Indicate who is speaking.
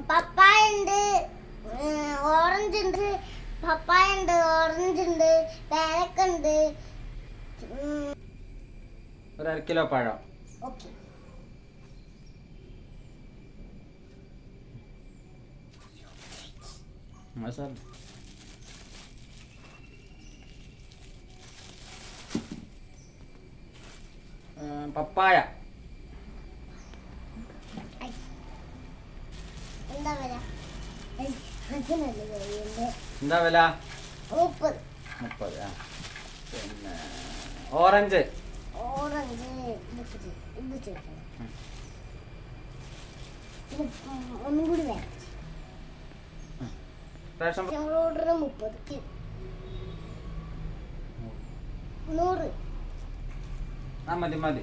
Speaker 1: പപ്പായ ഉണ്ട്, ഓറഞ്ച് ഉണ്ട്, പപ്പായ ഉണ്ട്, ഓറഞ്ച് ഉണ്ട്, പേരക്ക ഉണ്ട്.
Speaker 2: ഒരു 1/2 കിലോ പഴം.
Speaker 1: ഓക്കെ.
Speaker 2: മസാല പപ്പായ
Speaker 1: എന്താ വില?
Speaker 2: എന്താ വില?
Speaker 1: 30.
Speaker 2: 30. പിന്നെ ഓറഞ്ച്.
Speaker 1: ഓറഞ്ച് ഒന്നും കൂടി വേണം.
Speaker 2: Ration
Speaker 1: order 30. 100.
Speaker 2: മതി മതി.